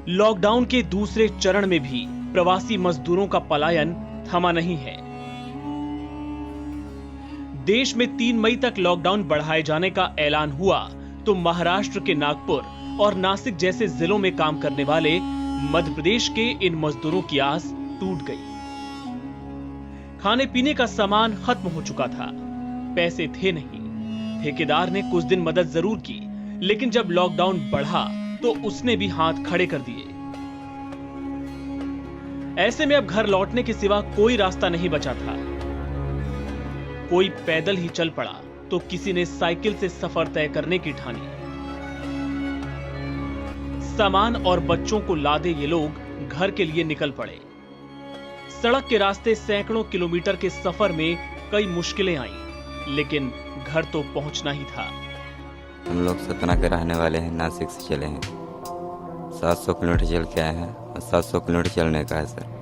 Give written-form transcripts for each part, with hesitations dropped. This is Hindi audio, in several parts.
लॉकडाउन के दूसरे चरण में भी प्रवासी मजदूरों का पलायन थमा नहीं है। देश में 3 मई तक लॉकडाउन बढ़ाए जाने का ऐलान हुआ तो महाराष्ट्र के नागपुर और नासिक जैसे जिलों में काम करने वाले मध्य प्रदेश के इन मजदूरों की आस टूट गई। खाने पीने का सामान खत्म हो चुका था, पैसे थे नहीं। ठेकेदार ने कुछ दिन मदद जरूर की, लेकिन जब लॉकडाउन बढ़ा तो उसने भी हाथ खड़े कर दिए। ऐसे में अब घर लौटने के सिवा कोई रास्ता नहीं बचा था। कोई पैदल ही चल पड़ा तो किसी ने साइकिल से सफर तय करने की ठानी। सामान और बच्चों को लादे ये लोग घर के लिए निकल पड़े। सड़क के रास्ते सैकड़ों किलोमीटर के सफर में कई मुश्किलें आईं, लेकिन घर तो पहुंचना ही था। हम लोग सतना के रहने वाले हैं, नासिक से चले हैं। 700 किलोमीटर चल के आए हैं और 700 किलोमीटर चलने का है सर।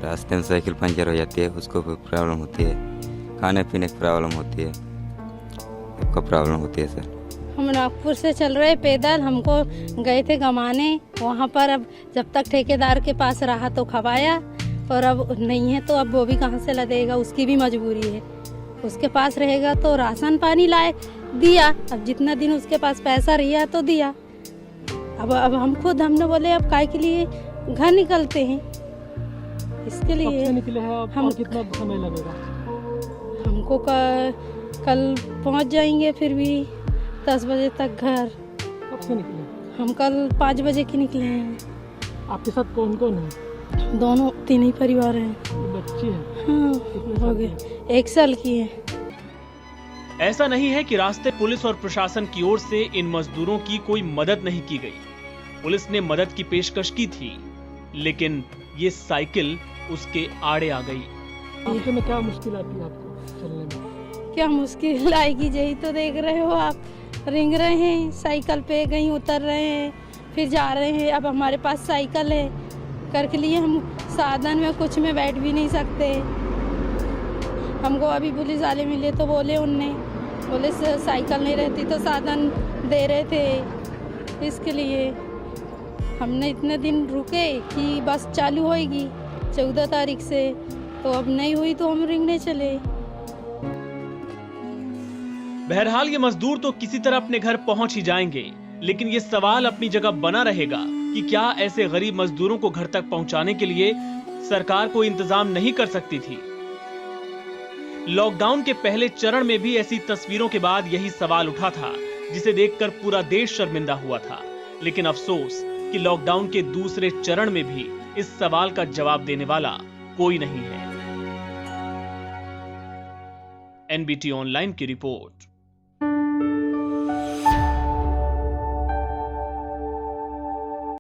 रास्ते में साइकिल पंचर हो जाती है, उसको भी प्रॉब्लम होती है। खाने पीने की प्रॉब्लम होती है, सबको प्रॉब्लम होती है सर। हम नागपुर से चल रहे पैदल, हमको गए थे गमाने वहाँ पर। अब जब तक ठेकेदार के पास रहा तो खवाया, और अब नहीं है तो अब वो भी कहाँ से लदेगा, उसकी भी मजबूरी है। उसके पास रहेगा तो राशन पानी लाए दिया, अब जितना दिन उसके पास पैसा रहा तो दिया। अब हमने बोले अब काय के लिए घर निकलते हैं, इसके लिए। कब से निकले हैं आप और कितना समय लगेगा? हमको कल पहुंच जाएंगे, फिर भी 10 बजे तक घर। कब से निकले? हम कल 5 बजे के निकले हैं। आपके साथ कौन कौन है? दोनों 3 ही परिवार हैं। बच्चे हैं? हाँ, हो गए, 1 साल की है। ऐसा नहीं है कि रास्ते पुलिस और प्रशासन की ओर से इन मजदूरों की कोई मदद नहीं की गई। पुलिस ने मदद की पेशकश की थी, लेकिन ये साइकिल उसके आड़े आ गई। रास्ते में क्या मुश्किल आती है आपको चलने में? क्या मुश्किल आएगी, यही तो देख रहे हो आप। रिंग रहे हैं साइकिल पे, कहीं उतर रहे हैं फिर जा रहे हैं। अब हमारे पास साइकिल है, करके लिए हम साधन में कुछ में बैठ भी नहीं सकते। हमको अभी पुलिस वाले मिले तो बोले साइकिल नहीं रहती तो साधन दे रहे थे। इसके लिए हमने इतने दिन रुके कि बस चालू होएगी 14 तारीख से, तो अब नहीं हुई तो हम रिंगने चले। बहरहाल ये मजदूर तो किसी तरह अपने घर पहुंच ही जाएंगे, लेकिन ये सवाल अपनी जगह बना रहेगा कि क्या ऐसे गरीब मजदूरों को घर तक पहुंचाने के लिए सरकार कोई इंतजाम नहीं कर सकती थी। लॉकडाउन के पहले चरण में भी ऐसी तस्वीरों के बाद यही सवाल उठा था, जिसे देखकर पूरा देश शर्मिंदा हुआ था। लेकिन अफसोस कि लॉकडाउन के दूसरे चरण में भी इस सवाल का जवाब देने वाला कोई नहीं है। एनबीटी ऑनलाइन की रिपोर्ट।